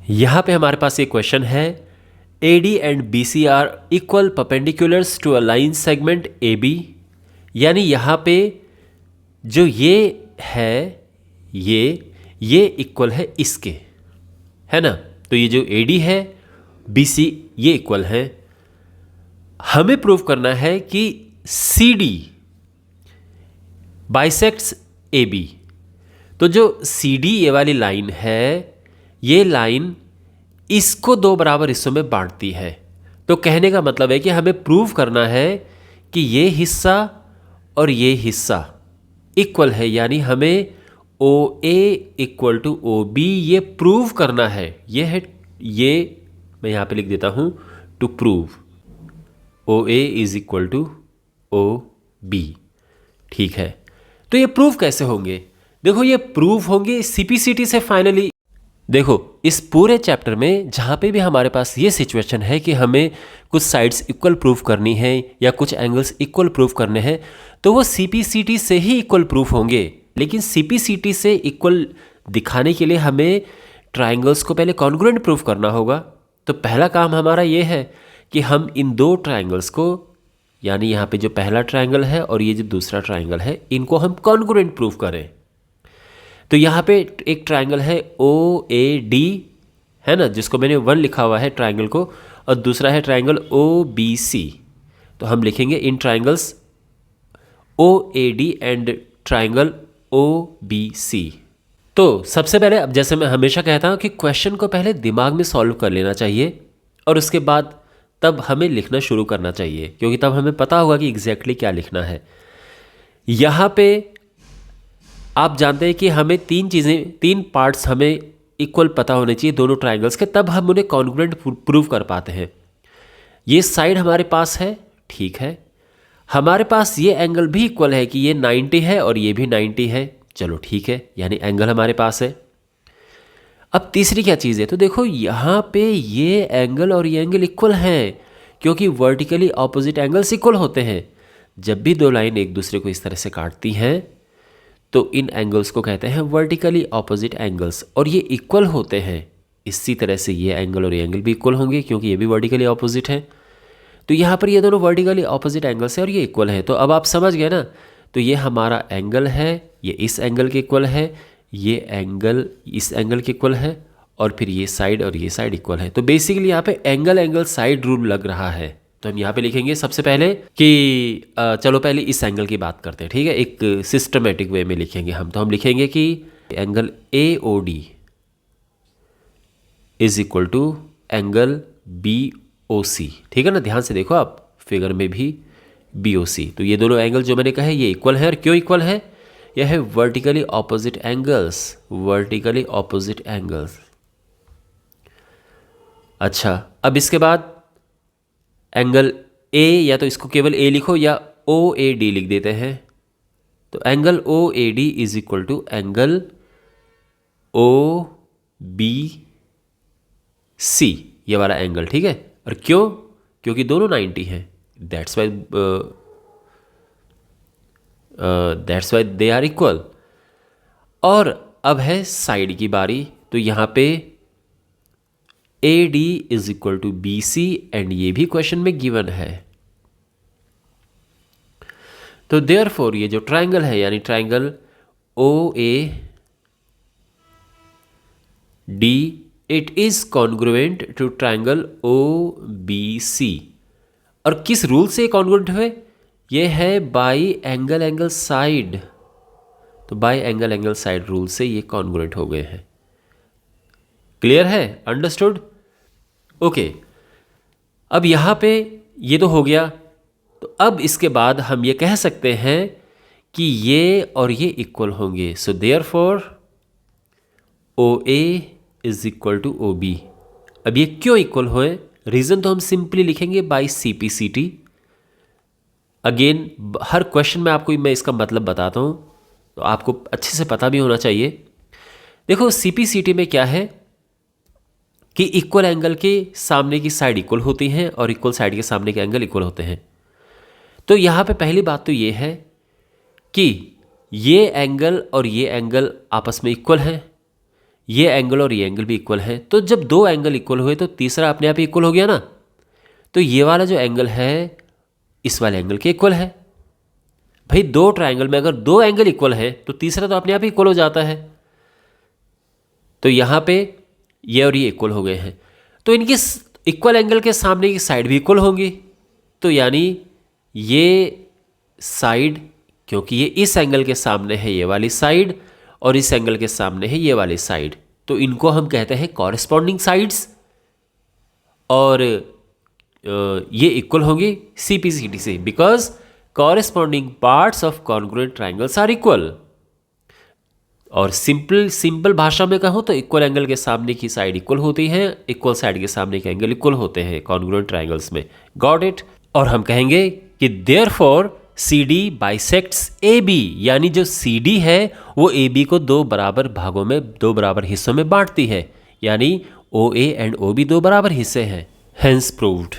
यहाँ पे हमारे पास एक क्वेश्चन है, AD and BC are equal perpendiculars to a line segment AB। यानी यहाँ पे जो ये है ये इक्वल है इसके, है ना। तो ये जो AD है BC ये इक्वल है। हमें प्रूव करना है कि CD बाइसेक्ट्स AB। तो जो CD ये वाली लाइन है, ये लाइन इसको दो बराबर हिस्सों में बांटती है। तो कहने का मतलब है कि हमें प्रूव करना है कि ये हिस्सा और ये हिस्सा इक्वल है, यानी हमें OA इक्वल टू OB ये प्रूव करना है। ये मैं यहाँ पे लिख देता हूँ, to prove OA is equal to OB। ठीक है, तो ये प्रूव कैसे होंगे? देखो, ये प्रूव होंगे CPCT से फाइनली। देखो, इस पूरे चैप्टर में जहाँ पे भी हमारे पास ये सिचुएशन है कि हमें कुछ साइड्स इक्वल प्रूफ करनी है या कुछ एंगल्स इक्वल प्रूफ करने हैं, तो वो CPCT से ही इक्वल प्रूफ होंगे। लेकिन CPCT से इक्वल दिखाने के लिए हमें ट्राइंगल्स को पहले कॉन्ग्रुएंट प्रूफ करना होगा। तो पहला काम हमारा ये है कि हम इन दो ट्राइंगल्स को, यानी यहाँ पे जो पहला ट्राइंगल है और ये जो दूसरा ट्राइंगल है, इनको हम कॉन्ग्रुएंट प्रूफ करें। तो यहाँ पे एक ट्राइंगल है OAD, है ना, जिसको मैंने 1 लिखा हुआ है ट्राइंगल को, और दूसरा है ट्राइंगल OBC। तो हम लिखेंगे in triangles OAD and triangle OBC। तो सबसे पहले, अब जैसे मैं हमेशा कहता हूँ कि क्वेश्चन को पहले दिमाग में सॉल्व कर लेना चाहिए और उसके बाद तब हमें लिखना शुरू करना चाहिए, क्योंकि तब हमें पता होगा कि एग्जैक्टली क्या लिखना है। यहाँ पे आप जानते हैं कि हमें तीन पार्ट्स हमें इक्वल पता होने चाहिए दोनों ट्राइंगल्स के, तब हम उन्हें कॉन्ग्रुएंट प्रूव कर पाते हैं। ये साइड हमारे पास है, ठीक है। हमारे पास ये एंगल भी इक्वल है कि ये 90 है और ये भी 90 है, चलो ठीक है, यानी एंगल हमारे पास है। अब तीसरी क्या चीज़ है? तो देखो, यहाँ पे ये एंगल और ये एंगल इक्वल हैं, क्योंकि वर्टिकली ऑपोजिट एंगल्स इक्वल होते हैं। जब भी दो लाइन एक दूसरे को इस तरह से काटती हैं तो इन एंगल्स को कहते हैं वर्टिकली ऑपोजिट एंगल्स, और ये इक्वल होते हैं। इसी तरह से ये एंगल और ये एंगल भी इक्वल होंगे, क्योंकि ये भी वर्टिकली ऑपोजिट है। तो यहाँ पर ये दोनों वर्टिकली ऑपोजिट एंगल्स हैं और ये इक्वल है। तो अब आप समझ गए ना। तो ये हमारा एंगल है, ये इस एंगल के इक्वल है, ये एंगल इस एंगल के इक्वल है, और फिर ये साइड और ये साइड इक्वल है। तो बेसिकली यहाँ पे एंगल साइड रूल लग रहा है। तो हम यहाँ पे लिखेंगे सबसे पहले कि चलो पहले इस एंगल की बात करते हैं, ठीक है, एक सिस्टमेटिक वे में लिखेंगे हम। तो हम लिखेंगे कि angle AOD is equal to angle BOC, ठीक है ना। ध्यान से देखो आप, फिगर में भी BOC। तो ये दोनों एंगल जो मैंने कहा है ये इक्वल है। और क्यों इक्वल है? यह है vertically opposite angles, vertically opposite angles. अच्छा, अब इसके बाद एंगल A, या तो इसको केवल A लिखो या OAD लिख देते हैं। तो angle OAD is equal to angle OBC, ये वाला एंगल, ठीक है। और क्यों? क्योंकि दोनों 90 हैं, that's why they are equal. और अब है साइड की बारी। तो यहाँ पे AD is equal to BC, and ये भी क्वेश्चन में गिवन है। तो देयरफॉर ये जो ट्राइंगल है, यानी triangle OAD, it is congruent to triangle OBC। और किस रूल से कॉन्ग्रुएंट हुए? ये है बाई एंगल साइड। तो बाई एंगल साइड रूल से ये कॉन्ग्रुएंट हो गए हैं। क्लियर है? अंडरस्टूड? ओके। अब यहाँ पे ये तो हो गया। तो अब इसके बाद हम ये कह सकते हैं कि ये और ये इक्वल होंगे। So therefore OA is equal to OB। अब ये क्यों इक्वल हुए? रीज़न तो हम सिंपली लिखेंगे by CPCT। Again, her question में आपको मैं इसका मतलब बताता हूँ, तो आपको अच्छे से पता भी होना चाहिए। देखो, CPCT में क्या है कि इक्वल एंगल के सामने की साइड इक्वल होती हैं और इक्वल साइड के सामने के एंगल इक्वल होते हैं। तो यहाँ पे पहली बात तो ये है कि ये एंगल और ये एंगल आपस में इक्वल हैं, ये एंगल और ये एंगल भी इक्वल है। तो जब दो एंगल इक्वल हुए तो तीसरा अपने आप ही इक्वल हो गया ना। तो ये वाला जो एंगल है इस वाले एंगल के इक्वल है। भाई दो ट्रायंगल में अगर दो एंगल इक्वल है तो तीसरा तो अपने आप ही इक्वल हो जाता है। तो यहाँ पे ये और ये इक्वल हो गए हैं, तो इनकी इक्वल एंगल के सामने की साइड भी इक्वल होंगी। तो यानी ये साइड, क्योंकि ये इस एंगल के सामने है ये वाली साइड और इस एंगल के सामने है ये वाली साइड, तो इनको हम कहते हैं कॉरेस्पॉन्डिंग साइड्स। और ये इक्वल होंगी CPCD से, because corresponding parts of congruent triangles are equal. और सिंपल भाषा में कहूँ तो इक्वल एंगल के सामने की साइड इक्वल होती है, इक्वल साइड के सामने के एंगल इक्वल होते हैं कॉन्ग्रुएंट ट्राइंगल्स में। Got it. और हम कहेंगे कि देयरफॉर CD बाइसेक्ट्स AB, यानी जो CD है वो AB को दो बराबर भागों में, दो बराबर हिस्सों में बांटती है, यानी OA एंड OB दो बराबर हिस्से हैं। Hence proved.